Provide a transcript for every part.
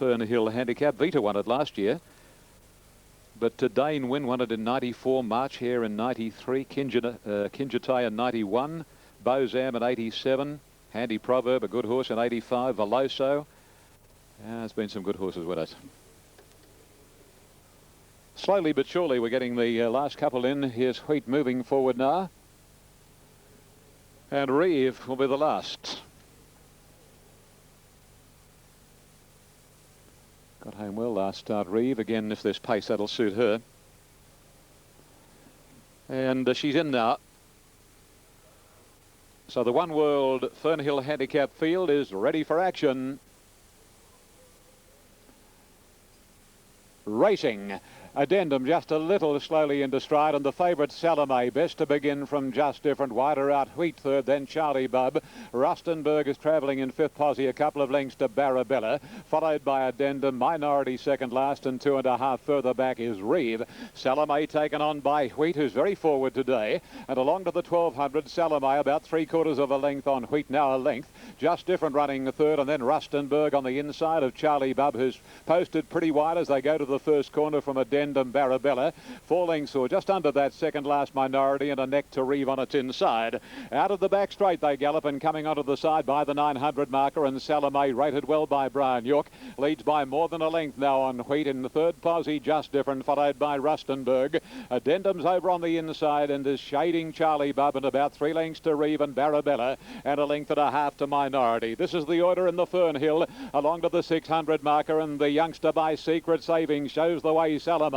Fernhill Handicap. Vita won it last year. But Dane Wynn won it in 94, March Hare in 93, Kinjatai in 91, Bozam in 87, Handy Proverb, a good horse, in 85, Veloso. There's been some good horses with it. Slowly but surely we're getting the last couple in. Here's Wheat moving forward now. And Reeve will be the last. Got home well last start, Reeve. Again, if there's pace, that'll suit her. And she's in now. So the One World Fernhill Handicap field is ready for action. Racing. Addendum just a little slowly into stride, and the favourite Salome best to begin from Just Different. Wider out Wheat third, then Charlie Bub. Rustenburg is travelling in fifth. Posse a couple of lengths to Barabella, followed by Addendum. Minority second last, and 2.5 further back is Reeve. Salome taken on by Wheat, who's very forward today, and along to the 1200 Salome about 3/4 of a length on Wheat, now a length. Just Different running third, and then Rustenburg on the inside of Charlie Bub, who's posted pretty wide as they go to the first corner from Addendum. Barabella, 4 lengths or just under that second last Minority, and a neck to Reeve on its inside. Out of the back straight they gallop, and coming onto the side by the 900 marker, and Salome, rated well by Brian York, leads by more than a length now on Wheat. In the third Posse, Just Different, followed by Rustenburg. Addendum's over on the inside and is shading Charlie Bub, and about 3 lengths to Reeve and Barabella, and a length and a half to Minority. This is the order in the Fernhill, along to the 600 marker, and the youngster by Secret Savings shows the way. Salome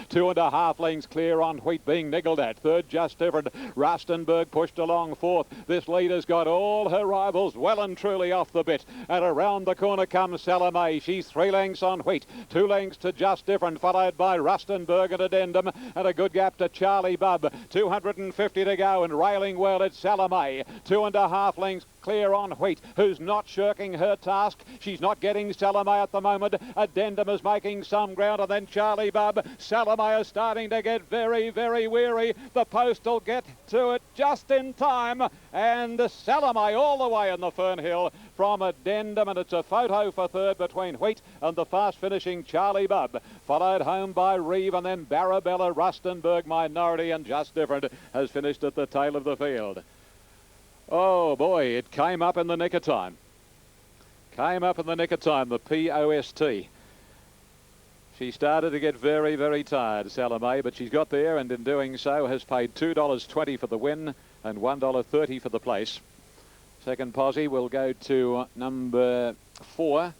2.5 lengths clear on Wheat, being niggled at. Third, Just Different. Rustenburg pushed along fourth. This leader's got all her rivals well and truly off the bit. And around the corner comes Salome. She's 3 lengths on Wheat, 2 lengths to Just Different, followed by Rustenburg and Addendum, and a good gap to Charlie Bub. 250 to go, and railing well at Salome. 2.5 lengths clear on Wheat, who's not shirking her task. She's not getting Salome at the moment. Addendum is making some ground, and then Charlie Bub. Salome is starting to get very, very weary. The post will get to it just in time, and Salome all the way in the Fernhill from Addendum, and it's a photo for third between Wheat and the fast finishing Charlie Bub, followed home by Reeve, and then Barabella, Rustenburg, Minority, and Just Different has finished at the tail of the field. Oh boy, it came up in the nick of time. Came up in the nick of time, the POST. She started to get very, very tired, Salome, but she's got there, and in doing so has paid $2.20 for the win and $1.30 for the place. Second Posse will go to number 4.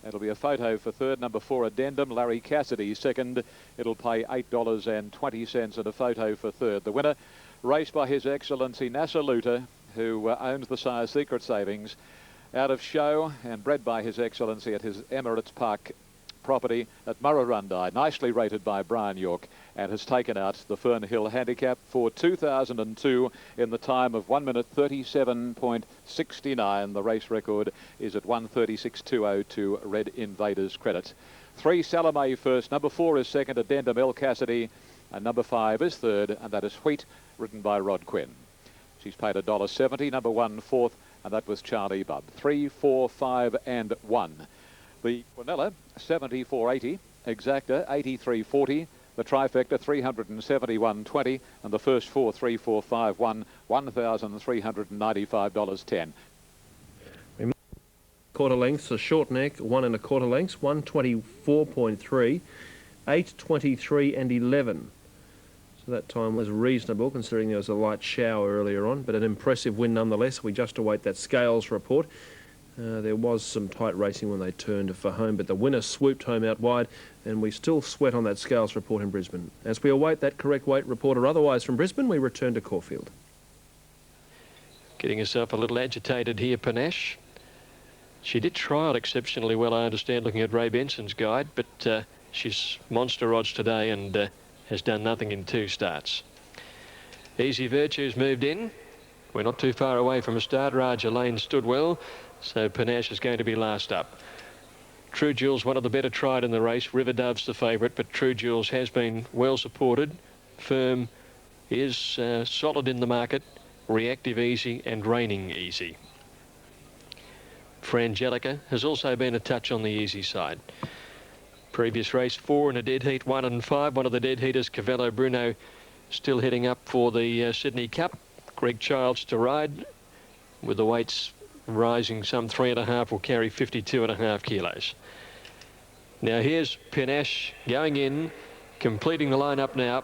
It'll be a photo for third. Number 4, Addendum. Larry Cassidy second. It'll pay $8.20 and a photo for third. The winner, raced by His Excellency Nasaluta, who owns the sire Secret Savings, out of show and bred by His Excellency at his Emirates Park property at Murrurundi, nicely rated by Brian York, and has taken out the Fernhill Handicap for 2002 in the time of 1 minute 37.69. The race record is at 1:36.20 to Red Invaders credit. 3 Salome first, number 4 is second, Addendum El Cassidy, and number 5 is third, and that is Wheat, written by Rod Quinn. She's paid $1.70, number 1 fourth, and that was Charlie Bub. 3, 4, 5 and 1. The Quinella, 74.80, Exacta, 83.40, the trifecta, 371.20, and the first 4, 3, 4, 5, 1, $1,395.10. Quarter lengths, a short neck, 1 1/4 lengths, 124.3, 8:23 and 11. So that time was reasonable, considering there was a light shower earlier on, but an impressive win nonetheless. We just await that scales report. There was some tight racing when they turned for home, but the winner swooped home out wide, and we still sweat on that scales report in Brisbane. As we await that correct weight report or otherwise from Brisbane, we return to Caulfield. Getting herself a little agitated here, Panache. She did trial exceptionally well, I understand, looking at Ray Benson's guide, but she's monster odds today and has done nothing in 2 starts. Easy Virtue's moved in. We're not too far away from a start. Raja Lane stood well, so Panache is going to be last up. True Jules, one of the better tried in the race. River Dove's the favourite, but True Jules has been well supported. Firm is solid in the market, reactive easy and reigning easy. Frangelica has also been a touch on the easy side. Previous race 4 in a dead heat, 1 and 5. One of the dead heaters, Cavallo Bruno, still heading up for the Sydney Cup. Greg Childs to ride, with the weights rising some 3.5, will carry 52.5 kilos. Now here's Panache going in, completing the lineup now.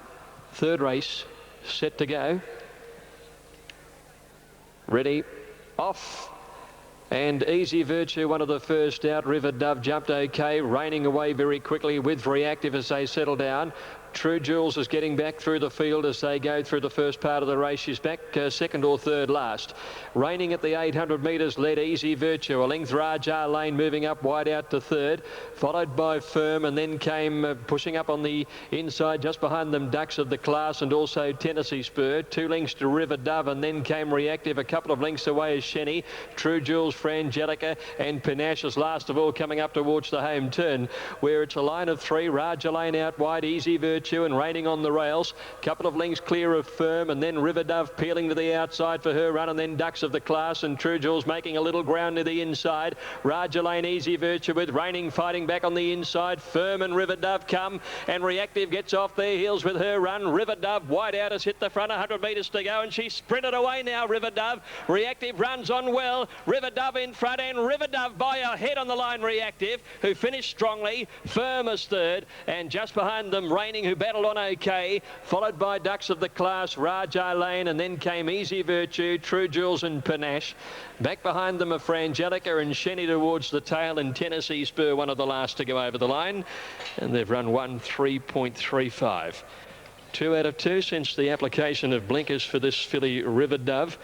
Third race, set to go. Ready, off. And Easy Virtue, one of the first out. River Dove jumped okay, reining away very quickly with Reactive as they settle down. True Jules is getting back through the field as they go through the first part of the race. She's back second or third last. Reining at the 800 metres, led Easy Virtue. A length Raja Lane moving up wide out to third, followed by Firm, and then came pushing up on the inside just behind them Ducks of the Class and also Tennessee Spur. 2 lengths to River Dove, and then came Reactive. A couple of lengths away is Shenny. True Jules, Frangelica and Panache is last of all, coming up towards the home turn, where it's a line of 3. Raja Lane out wide, Easy Virtue and reining on the rails. Couple of lengths clear of Firm, and then River Dove peeling to the outside for her run, and then Ducks of the Class and True Jules making a little ground to the inside. Raja Lane, Easy Virtue with reining fighting back on the inside. Firm and River Dove come, and Reactive gets off their heels with her run. River Dove wide out has hit the front, 100 metres to go, and she's sprinted away now, River Dove. Reactive runs on well. River Dove in front, and River Dove by a head on the line, Reactive, who finished strongly. Firm is third, and just behind them Reining, who battled on okay, followed by Ducks of the Class, Raja Lane, and then came Easy Virtue, True Jules and Panache. Back behind them are Frangelica and Shenny towards the tail, and Tennessee Spur, one of the last to go over the line, and they've run 1:3.35. 2 out of 2 since the application of blinkers for this filly River Dove.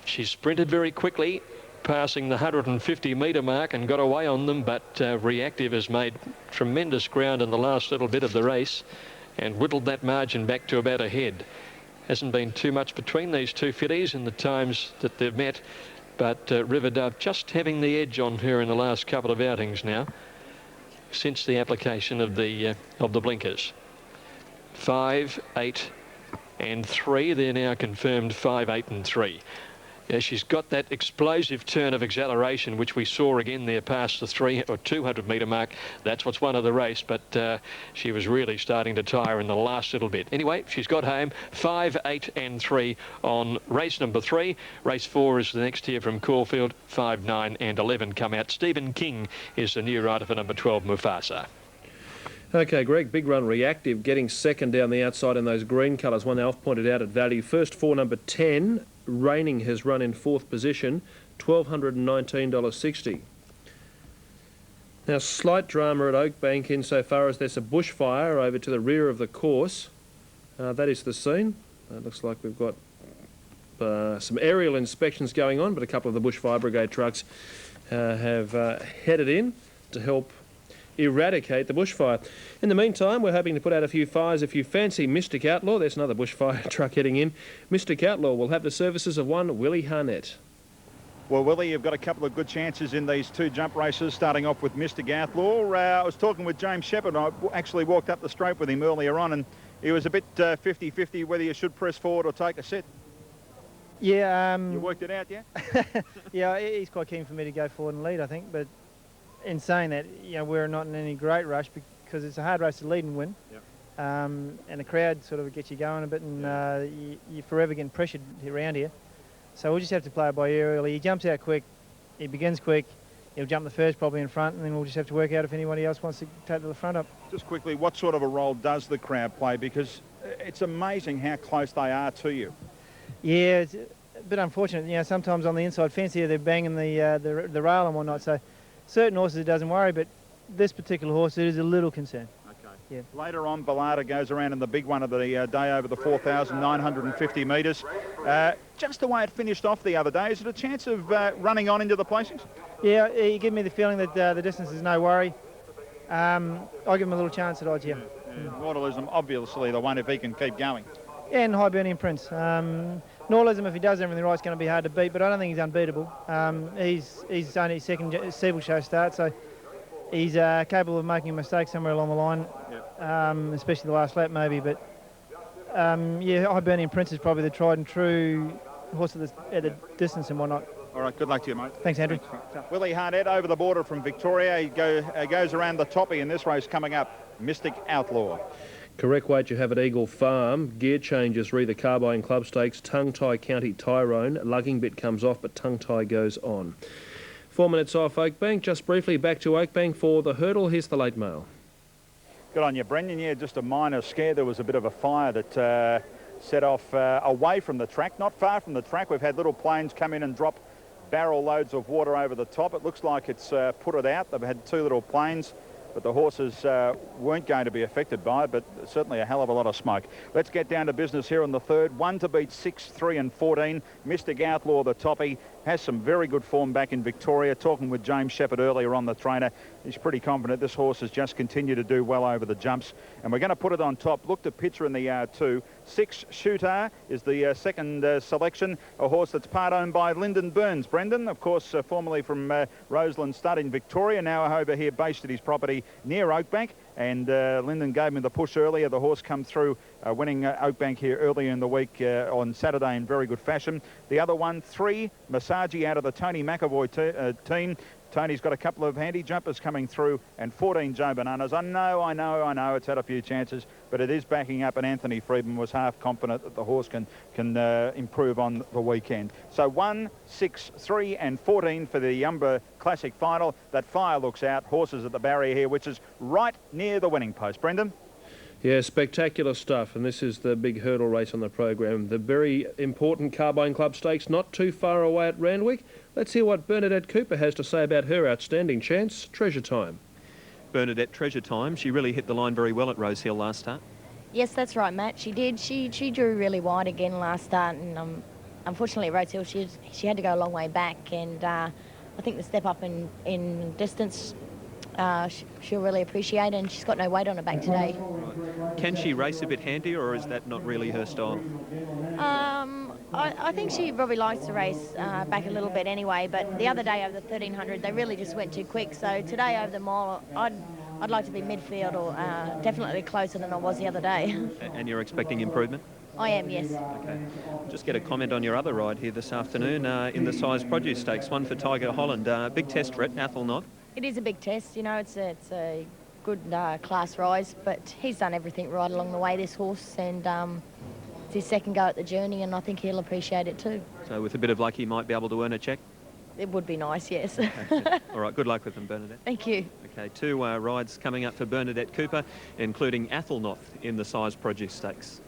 She sprinted very quickly, passing the 150 metre mark, and got away on them, but Reactive has made tremendous ground in the last little bit of the race and whittled that margin back to about a head. Hasn't been too much between these two fillies in the times that they've met, but River Dove just having the edge on her in the last couple of outings now since the application of the blinkers. 5, 8 and 3. They're now confirmed 5, 8 and 3. Yeah, she's got that explosive turn of acceleration, which we saw again there past the 300 or 200 metre mark. That's what's won of the race, but she was really starting to tire in the last little bit. Anyway, she's got home 5, 8 and 3 on race number 3. Race 4 is the next here from Caulfield. 5, 9 and 11 come out. Stephen King is the new rider for number 12, Mufasa. Okay, Greg, big run Reactive, getting second down the outside in those green colours. One Alf pointed out at value. First 4, number 10, Reining, has run in 4th position, $1,219.60. Now, slight drama at Oakbank insofar as there's a bushfire over to the rear of the course. That is the scene. It looks like we've got some aerial inspections going on, but a couple of the bushfire brigade trucks have headed in to help eradicate the bushfire. In the meantime, we're hoping to put out a few fires. If you fancy Mystic Outlaw, there's another bushfire truck heading in. Mystic Outlaw will have the services of one Willie Harnett. Well, Willie, you've got a couple of good chances in these 2 jump races, starting off with Mystic Outlaw. I was talking with James Shepherd. I actually walked up the straight with him earlier on, and he was a bit 50-50 whether you should press forward or take a set. Yeah. You worked it out, yeah? Yeah, he's quite keen for me to go forward and lead, I think, but in saying that, you know, we're not in any great rush because it's a hard race to lead and win. Yep. And the crowd sort of gets you going a bit, and you're forever getting pressured around here. So we'll just have to play it by ear early. He jumps out quick, he begins quick, he'll jump the first probably in front, and then we'll just have to work out if anybody else wants to take the front up. Just quickly, what sort of a role does the crowd play? Because it's amazing how close they are to you. Yeah, it's a bit unfortunate. You know, sometimes on the inside fence here, they're banging the rail and whatnot. So certain horses it doesn't worry, but this particular horse, it is a little concern. Okay. Yeah. Later on, Ballada goes around in the big one of the day over the 4,950 metres. Just the way it finished off the other day, is it a chance of running on into the placings? Yeah, you give me the feeling that the distance is no worry. I'll give him a little chance at odds here. Mortalism, obviously the one if he can keep going. Yeah, and Hibernian Prince. Mortalism, if he does everything right, is going to be hard to beat, but I don't think he's unbeatable. He's only his second Steeple Show start, so he's capable of making a mistake somewhere along the line, especially the last lap maybe. But yeah, Hibernian Prince is probably the tried and true horse at the distance and whatnot. All right, good luck to you, mate. Thanks, Andrew. Willie Harnett over the border from Victoria. He goes around the toppy in this race coming up. Mystic Outlaw. Correct weight you have at Eagle Farm. Gear changes re the Carbine Club Stakes. Tongue Tie County Tyrone. Lugging bit comes off, but Tongue Tie goes on. 4 minutes off Oakbank. Just briefly back to Oakbank for the hurdle. Here's the late mail. Good on you, Brendan. Yeah, just a minor scare. There was a bit of a fire that set off away from the track, not far from the track. We've had little planes come in and drop barrel loads of water over the top. It looks like it's put it out. They've had 2 little planes, but the horses weren't going to be affected by it, but certainly a hell of a lot of smoke. Let's get down to business here on the third. 1 to beat 6, 3 and 14. Mystic Outlaw, the toppy, has some very good form back in Victoria. Talking with James Shepherd earlier on, the trainer, he's pretty confident this horse has just continued to do well over the jumps. And we're going to put it on top. Look to picture in the yard too. 6 Shooter is the second selection, a horse that's part owned by Lyndon Burns. Brendan, of course, formerly from Roseland Stud in Victoria, now over here based at his property near Oakbank. And Lyndon gave him the push earlier. The horse come through winning Oakbank here earlier in the week on Saturday in very good fashion. The other one, 3 Masagi out of the Tony McAvoy team. Tony's got a couple of handy jumpers coming through, and 14 Joe Bananas. I know it's had a few chances, but it is backing up, and Anthony Friedman was half confident that the horse can improve on the weekend. So 1, 6, 3 and 14 for the Umber Classic final. That fire looks out. Horses at the barrier here, which is right near the winning post. Brendan? Yeah, spectacular stuff, and this is the big hurdle race on the program. The very important Carbine Club Stakes not too far away at Randwick. Let's hear what Bernadette Cooper has to say about her outstanding chance. Treasure Time. Bernadette, Treasure Time. She really hit the line very well at Rosehill last start. Yes, that's right, Matt. She did. She drew really wide again last start, and unfortunately at Rosehill she had to go a long way back, and I think the step up in distance she'll really appreciate, and she's got no weight on her back today. Can she race a bit handier, or is that not really her style? I think she probably likes to race back a little bit anyway, but the other day over the 1300 they really just went too quick, so today over the mile I'd like to be midfield or definitely closer than I was the other day. And you're expecting improvement? I am, yes. Okay. Just get a comment on your other ride here this afternoon in the Size Produce Stakes, one for Tiger Holland. Big test for it, Athelnot. It is a big test, you know, it's a good class rise, but he's done everything right along the way, this horse, and it's his second go at the journey, and I think he'll appreciate it too. So with a bit of luck, he might be able to earn a cheque? It would be nice, yes. Okay. All right, good luck with them, Bernadette. Thank you. Okay, 2 rides coming up for Bernadette Cooper, including Athelnot in the Size Produce Stakes.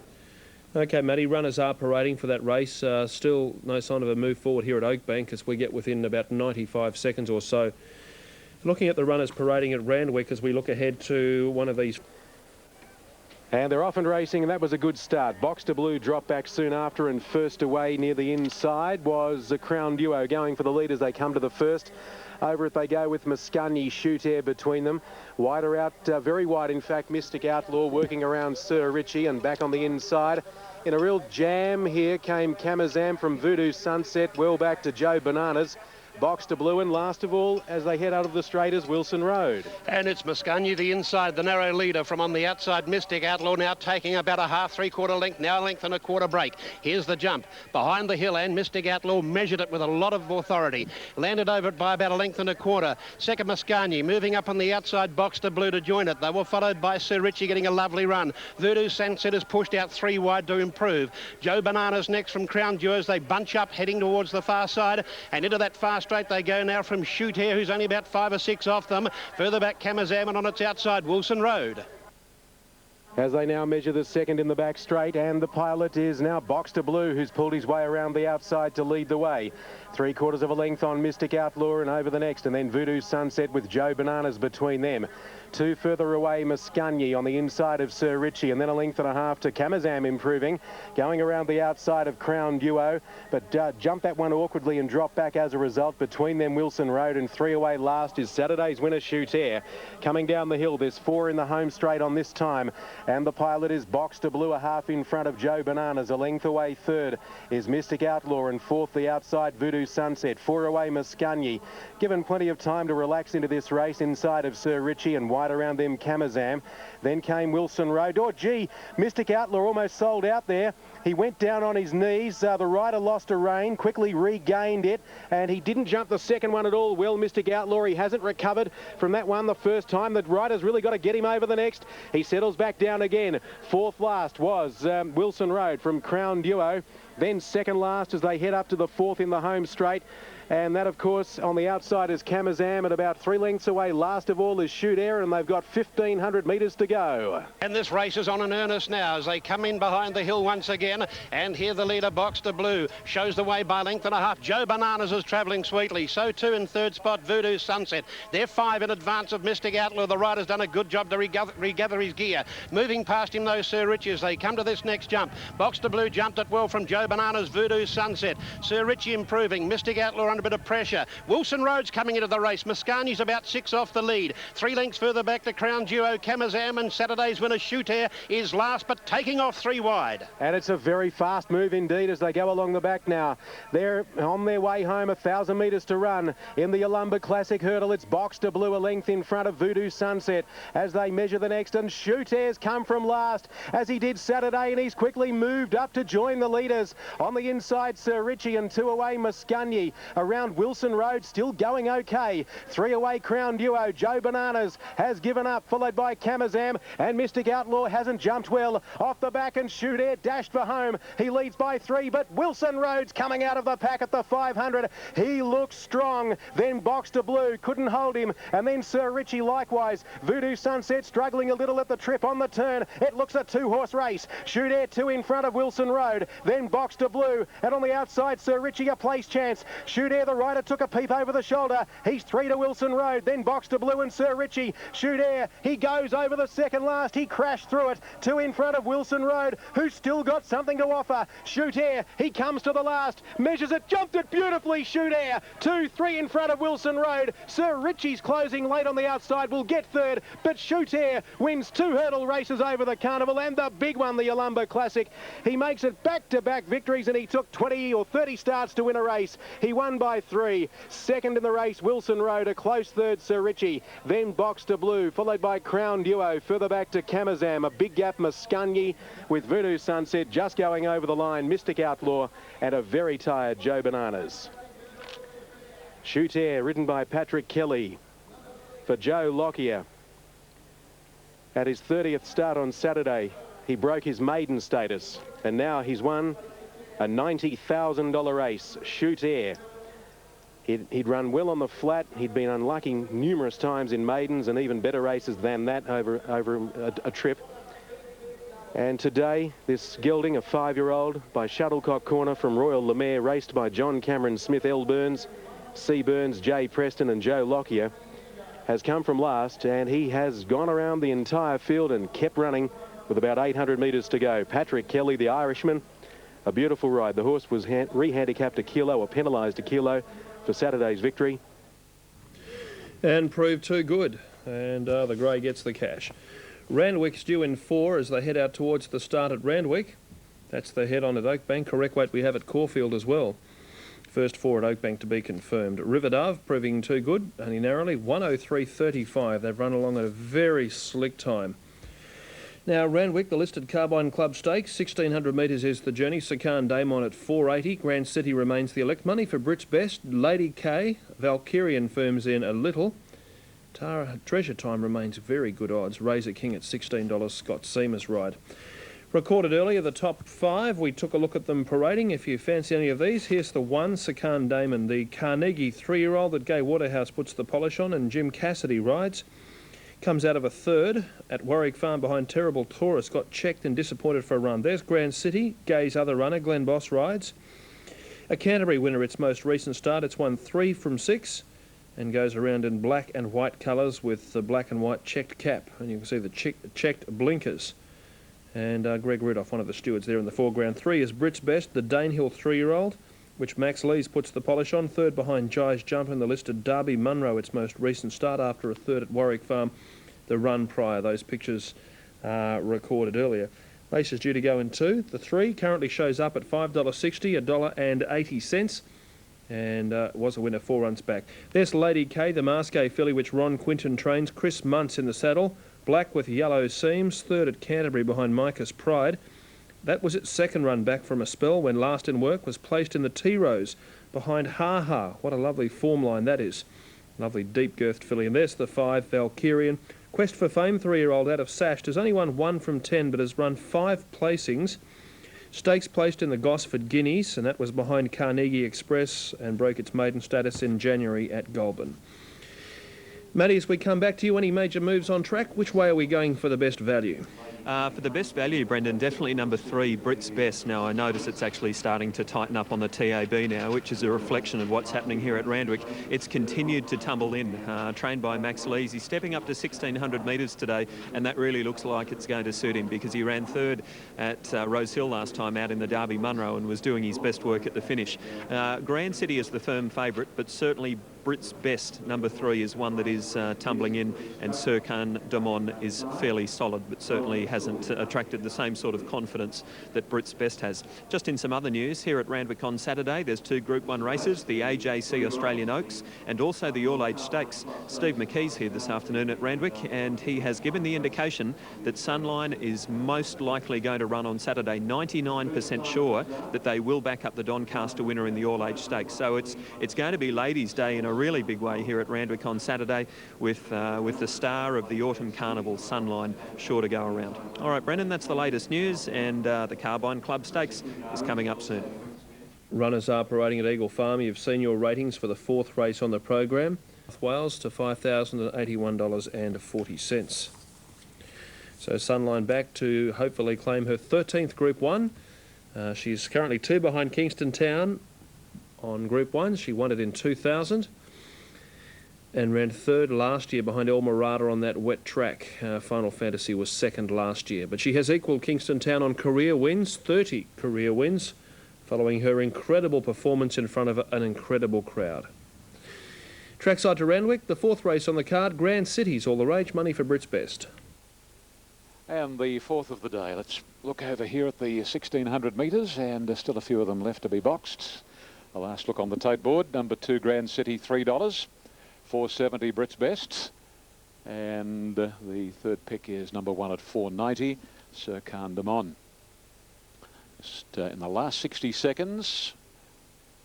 Okay, Matty, runners are parading for that race. Still no sign of a move forward here at Oakbank as we get within about 95 seconds or so. Looking at the runners parading at Randwick as we look ahead to one of these. And they're off and racing, and that was a good start. Box to Blue dropped back soon after, and first away near the inside was the Crown Duo going for the lead as they come to the first. Over it they go with Muscagni, Shoot Air between them. Wider out, very wide in fact, Mystic Outlaw working around Sir Richie, and back on the inside. In a real jam here came Kamazam from Voodoo Sunset, well back to Joe Bananas. Box to Blue, and last of all, as they head out of the straight, is Wilson Road. And it's Muscagni, the inside, the narrow leader from on the outside. Mystic Outlaw now taking about a half, 3/4 length, now a length and a quarter break. Here's the jump. Behind the hill, and Mystic Outlaw measured it with a lot of authority. Landed over it by about a length and a quarter. Second Muscagni, moving up on the outside, Box to Blue to join it. They were followed by Sir Richie getting a lovely run. Voodoo Sunset has pushed out 3 wide to improve. Joe Bananas next from Crown Duos. They bunch up heading towards the far side, and into that far straight they go now from Shoot Here, who's only about 5 or 6 off them. Further back, Kamazam, and on its outside, Wilson Road. As they now measure the second in the back straight, and the pilot is now Box to Blue, who's pulled his way around the outside to lead the way. 3/4 of a length on Mystic Outlaw and over the next, and then Voodoo Sunset with Joe Bananas between them. 2 further away, Muscagni on the inside of Sir Richie, and then a length and a half to Kamazam improving, going around the outside of Crown Duo, but jumped that one awkwardly and dropped back as a result. Between them, Wilson Road, and 3 away last is Saturday's winner, Shoot Air. Coming down the hill, there's 4 in the home straight on this time, and the pilot is Box to Blue, a half in front of Joe Bananas. A length away third is Mystic Outlaw, and fourth the outside Voodoo Sunset. 4 away Muscagni. Given plenty of time to relax into this race inside of Sir Richie, and wide around them Kamazam. Then came Wilson Road. Oh, gee, Mystic Outlaw almost sold out there. He went down on his knees. The rider lost a rein, quickly regained it, and he didn't jump the second one at all. Well, Mystic Outlaw, he hasn't recovered from that one the first time. The rider's really got to get him over the next. He settles back down again. Fourth last was Wilson Road from Crown Duo. Then second last as they head up to the fourth in the home straight. And that, of course, on the outside is Kamazam, and about 3 lengths away. Last of all is Shoot Air, and they've got 1,500 metres to go. And this race is on in earnest now as they come in behind the hill once again. And here the leader, Boxster Blue, shows the way by length and a half. Joe Bananas is travelling sweetly. So too in third spot, Voodoo Sunset. They're 5 in advance of Mystic Outlaw. The rider's done a good job to regather his gear. Moving past him, though, Sir Richie, as they come to this next jump. Boxster Blue jumped it well from Joe Bananas, Voodoo Sunset. Sir Richie improving. Mystic Outlaw under a bit of pressure. Wilson Road's coming into the race. Mascagni's about 6 off the lead. 3 lengths further back to Crown Duo, Kamazam, and Saturday's winner, Shoot Air, is last, but taking off 3 wide. And it's a very fast move indeed as they go along the back now. They're on their way home, 1,000 metres to run. In the Yalumba Classic hurdle, it's Boxster Blue a length in front of Voodoo Sunset as they measure the next, and Shoot Air's come from last as he did Saturday, and he's quickly moved up to join the leaders. On the inside, Sir Richie, and 2 away, Mascagni. Around Wilson Road, still going okay. 3 away, Crown Duo. Joe Bananas has given up, followed by Kamazam, and Mystic Outlaw hasn't jumped well. Off the back, and Shoot Air dashed for home. He leads by 3, but Wilson Road's coming out of the pack at the 500. He looks strong. Then Boxster Blue couldn't hold him, and then Sir Richie likewise. Voodoo Sunset struggling a little at the trip on the turn. It looks a 2-horse race. Shoot Air 2 in front of Wilson Road, then Boxster Blue, and on the outside, Sir Richie a place chance. Shoot Air, the rider, took a peep over the shoulder. He's 3 to Wilson Road, then Boxster Blue and Sir Richie. Shoot Air, he goes over the second last. He crashed through it. 2 in front of Wilson Road, who's still got something to offer. Shoot Air, he comes to the last, measures it, jumped it beautifully. Shoot Air, 2, 3 in front of Wilson Road. Sir Richie's closing late on the outside, will get third, but Shoot Air wins 2 hurdle races over the carnival and the big one, the Yalumba Classic. He makes it back-to-back victories, and he took 20 or 30 starts to win a race. He won by 3. Second in the race, Wilson Road, a close third, Sir Richie. Then Boxster Blue, followed by Crown Duo. Further back to Kamazam, a big gap, Mascagni, with Voodoo Sunset just going over the line, Mystic Outlaw, and a very tired Joe Bananas. Shoot Air, ridden by Patrick Kelly for Joe Lockyer. At his 30th start on Saturday, he broke his maiden status, and now he's won a $90,000 race. Shoot Air. He'd run well on the flat. He'd been unlucky numerous times in maidens and even better races than that over a trip. And today, this gelding, a 5-year-old, by Shuttlecock Corner from Royal Le Maire, raced by John Cameron Smith, L. Burns, C. Burns, J. Preston and Joe Lockyer, has come from last, and he has gone around the entire field and kept running with about 800 metres to go. Patrick Kelly, the Irishman, a beautiful ride. The horse was re-handicapped a kilo, or penalised a kilo, for Saturday's victory. And proved too good, and the grey gets the cash. Randwick's due in 4 as they head out towards the start at Randwick. That's the head on at Oakbank. Correct weight we have at Caulfield as well. First 4 at Oakbank to be confirmed. Riverdove proving too good, only narrowly, 103.35. They've run along at a very slick time. Now, Randwick, the listed Carbine Club Stakes, 1,600 metres is the journey. Sakan Damon at 480. Grand City remains the elect money for Brits Best. Lady K, Valkyrian firms in a little. Treasure Time remains very good odds. Razor King at $16. Scott Seamer's ride. Recorded earlier, the top 5. We took a look at them parading. If you fancy any of these, here's the one, Sakan Damon, the Carnegie 3-year-old that Gay Waterhouse puts the polish on and Jim Cassidy rides. Comes out of a 3rd at Warwick Farm behind Terrible Taurus. Got checked and disappointed for a run. There's Grand City, Gay's other runner, Glenn Boss rides. A Canterbury winner, its most recent start. It's won 3 from 6 and goes around in black and white colours with the black and white checked cap. And you can see the checked blinkers. And Greg Rudolph, one of the stewards there in the foreground. 3 is Brits Best, the Danehill 3-year-old, which Max Lees puts the polish on. 3rd behind Jai's Jump in the listed Derby Munro, its most recent start after a 3rd at Warwick Farm. The run prior, those pictures recorded earlier. Race is due to go in 2. The 3 currently shows up at $5.60, $1.80. and was a winner 4 runs back. There's Lady K, the Masqué filly which Ron Quinton trains. Chris Muntz in the saddle, black with yellow seams, third at Canterbury behind Micah's Pride. That was its second run back from a spell when last in work was placed in the T-Rose behind Ha Ha. What a lovely form line that is. Lovely deep girthed filly. And there's the 5, Valkyrian. Quest for Fame, 3-year-old out of Sash. Has only won 1 from 10 but has run 5 placings. Stakes placed in the Gosford Guineas, and that was behind Carnegie Express and broke its maiden status in January at Goulburn. Matty, as we come back to you, any major moves on track? Which way are we going for the best value? For the best value, Brendan, definitely number 3, Brit's Best. Now, I notice it's actually starting to tighten up on the TAB now, which is a reflection of what's happening here at Randwick. It's continued to tumble in, trained by Max Lees. He's stepping up to 1,600 metres today, and that really looks like it's going to suit him because he ran third at Rose Hill last time out in the Derby Munro and was doing his best work at the finish. Grand City is the firm favourite, but certainly Brit's Best, number 3, is one that is tumbling in, and Serkan Damon is fairly solid, but certainly hasn't attracted the same sort of confidence that Brit's Best has. Just in some other news, here at Randwick on Saturday, there's 2 Group 1 races, the AJC Australian Oaks and also the All Age Stakes. Steve McKee's here this afternoon at Randwick, and he has given the indication that Sunline is most likely going to run on Saturday. 99% sure that they will back up the Doncaster winner in the All Age Stakes. So it's going to be Ladies' Day in a really big way here at Randwick on Saturday with the star of the Autumn Carnival, Sunline, sure to go around. All right, Brendan, that's the latest news, and the Carbine Club Stakes is coming up soon. Runners are parading at Eagle Farm. You've seen your ratings for the 4th race on the program. North Wales to $5,081.40. So Sunline back to hopefully claim her 13th Group 1. She's currently 2 behind Kingston Town on Group 1. She won it in 2000 and ran 3rd last year behind El Mirada on that wet track. Final Fantasy was 2nd last year. But she has equalled Kingston Town on career wins, 30 career wins, following her incredible performance in front of an incredible crowd. Trackside to Randwick, the 4th race on the card, Grand City's all the rage, money for Brit's Best. And the 4th of the day. Let's look over here at the 1,600 metres, and there's still a few of them left to be boxed. A last look on the tote board. Number 2, Grand City, $3. 470 Brit's Best, and the 3rd pick is number 1 at 490, Serkan Damon. Just in the last 60 seconds,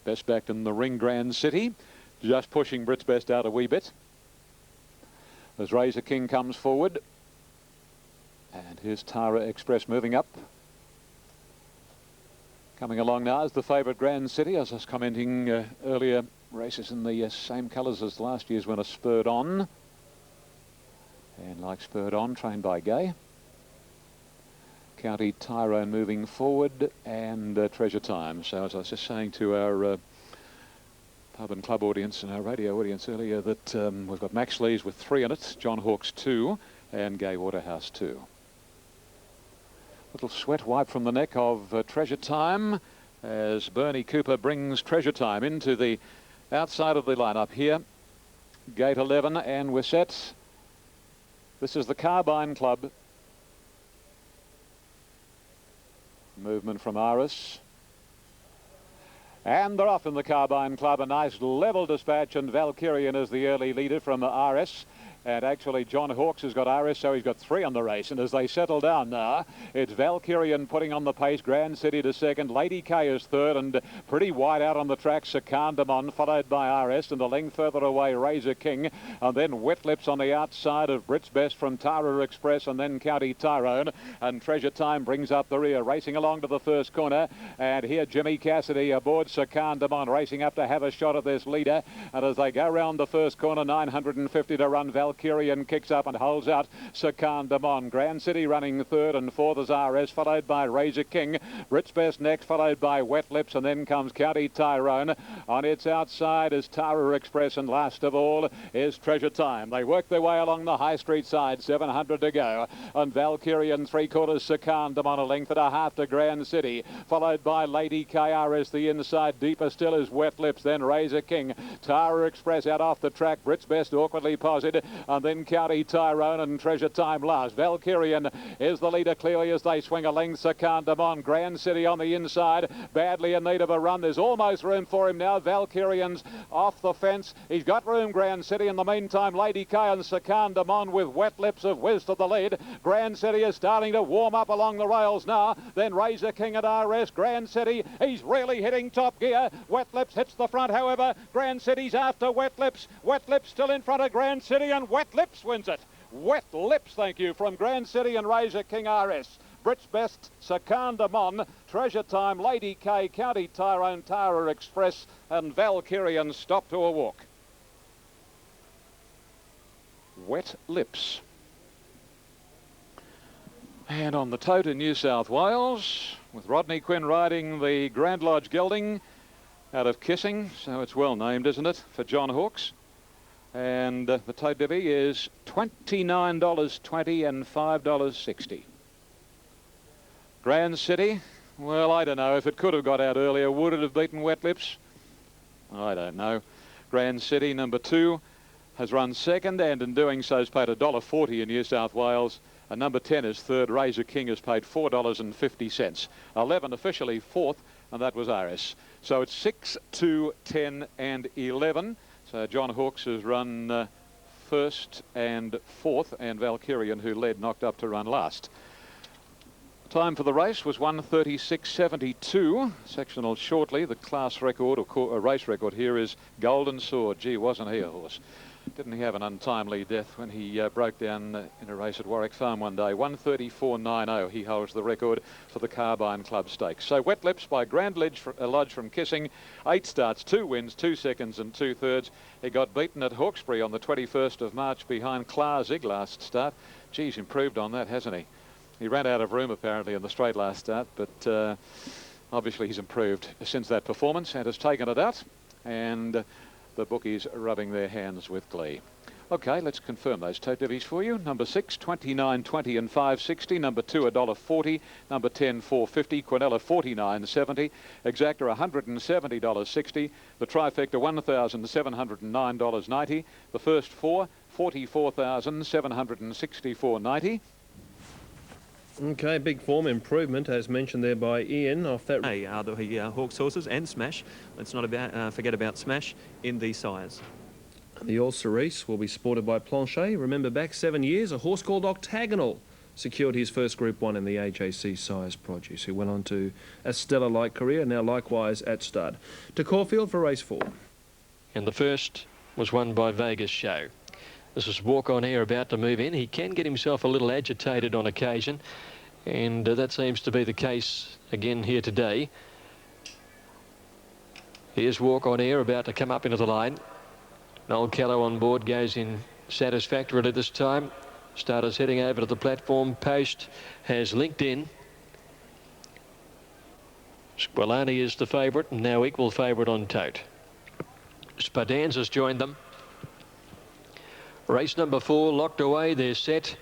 best backed in the ring, Grand City, just pushing Brit's Best out a wee bit as Razor King comes forward, and here's Tara Express moving up. Coming along now is the favourite Grand City, as I was commenting earlier. Races in the same colours as last year's winner, Spurred On. And like Spurred On, trained by Gay. County Tyrone moving forward, and Treasure Time. So as I was just saying to our pub and club audience and our radio audience earlier, that we've got Max Lees with 3 in it, John Hawkes 2, and Gay Waterhouse 2. Little sweat wipe from the neck of Treasure Time as Bernie Cooper brings Treasure Time into the outside of the lineup here. Gate 11, and we're set. This is the Carbine Club. Movement from Aris. And they're off in the Carbine Club. A nice level dispatch, and Valkyrian is the early leader from RS. And actually John Hawkes has got RS, so he's got 3 on the race. And as they settle down now, it's Valkyrian putting on the pace, Grand City to 2nd, Lady K is 3rd, and pretty wide out on the track, Serkan Damon, followed by RS, and a length further away, Razor King, and then Wet Lips on the outside of Brit's Best from Tara Express, and then County Tyrone, and Treasure Time brings up the rear, racing along to the first corner, and here Jimmy Cassidy aboard Serkan Damon, racing up to have a shot at this leader, and as they go round the first corner, 950 to run, Valkyrian kicks up and holds out Serkan Damon. Grand City running 3rd, and 4th is RS, followed by Razor King. Brit's Best next, followed by Wet Lips, and then comes County Tyrone. On its outside is Tara Express, and last of all is Treasure Time. They work their way along the High Street side, 700 to go, and Valkyrian 3/4, Serkan Damon a length and a half to Grand City, followed by Lady KRS. The inside, deeper still is Wet Lips, then Razor King. Tara Express out off the track, Brit's Best awkwardly posited, and then County Tyrone and Treasure Time last. Valkyrian is the leader clearly as they swing a length. Secundamon, Grand City on the inside, badly in need of a run. There's almost room for him now. Valkyrian's off the fence. He's got room, Grand City. In the meantime, Lady K and Secundamon with Wet Lips of Wiz to the lead. Grand City is starting to warm up along the rails now. Then Razor King at RS. Grand City, he's really hitting top gear. Wet Lips hits the front, however. Grand City's after Wet Lips. Wet Lips still in front of Grand City, and Wet Lips wins it. Wet Lips, thank you, from Grand City and Razor King RS. Brits Best, Secundamon, Treasure Time, Lady K, County Tyrone, Tara Express, and Valkyrian stop to a walk. Wet Lips. And on the tote in New South Wales, with Rodney Quinn riding the Grand Lodge gelding out of Kissing, so it's well named, isn't it, for John Hawkes. And the tote divvy is $29.20 and $5.60. Grand City, well, I don't know. If it could have got out earlier, would it have beaten Wet Lips? I don't know. Grand City, number 2, has run second, and in doing so has paid $1.40 in New South Wales. And number 10 is third. Razor King has paid $4.50. 11 officially fourth, and that was RS. So it's 6, 2, 10 and 11. So John Hawkes has run first and fourth, and Valkyrian, who led, knocked up to run last. Time for the race was 1:36.72. Sectional shortly. The class record, or race record here, is Golden Sword. Gee, wasn't he a horse? Didn't he have an untimely death when he broke down in a race at Warwick Farm one day? 1:34.90. He holds the record for the Carbine Club Stakes. So Wet Lips by Grand Lodge from Kissing. 8 starts, 2 wins, 2 seconds and 2/3. He got beaten at Hawkesbury on the 21st of March behind Klarzig last start. Geez, improved on that, hasn't he? He ran out of room apparently in the straight last start, but obviously he's improved since that performance and has taken it out. And the bookies are rubbing their hands with glee. Okay, let's confirm those tote divvies for you. Number 6, $29.20 and $5.60. Number 2, $1.40. Number 10, $4.50. Quinella, $49.70. Exacta, $170.60. The trifecta, $1,709.90. The first 4, $44,764.90. Okay, big form improvement, as mentioned there by Ian, off that. Hey, the Hawkes horses and Smash. Let's not forget about Smash in the sires. The All Cerise will be sported by Planchet. Remember, back 7 years, a horse called Octagonal secured his first Group 1 in the AJC Sires Produce, who went on to a stellar-like career, now likewise at stud. To Caulfield for race 4. And the first was won by Vegas Show. This is Walk On Air about to move in. He can get himself a little agitated on occasion, and that seems to be the case again here today. Here's Walk On Air about to come up into the line. Noel Kello on board, goes in satisfactorily this time. Starters heading over to the platform. Post has linked in. Squilani is the favourite, and now equal favourite on tote. Spadanza's joined them. Race number 4 locked away. They're set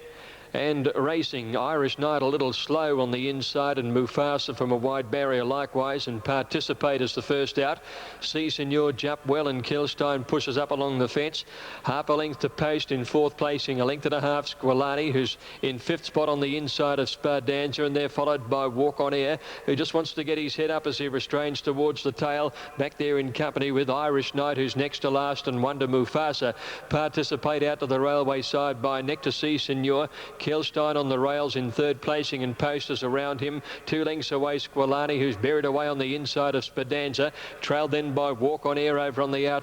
and racing. Irish Knight a little slow on the inside, and Mufasa from a wide barrier likewise, and Participate is the first out. C Senor jump well, and Kilstein pushes up along the fence. Half a length to Post in 4th placing, a length and a half Squilani, who's in 5th spot on the inside of Spadanza, and they're followed by Walk On Air, who just wants to get his head up as he restrains towards the tail. Back there in company with Irish Knight, who's next to last, and Wonder Mufasa. Participate out to the railway side by Nectar C Senor. Kilstein on the rails in 3rd placing, and Posters around him. 2 lengths away Squilani, who's buried away on the inside of Spadanza. Trailed then by Walk On Air over on the out.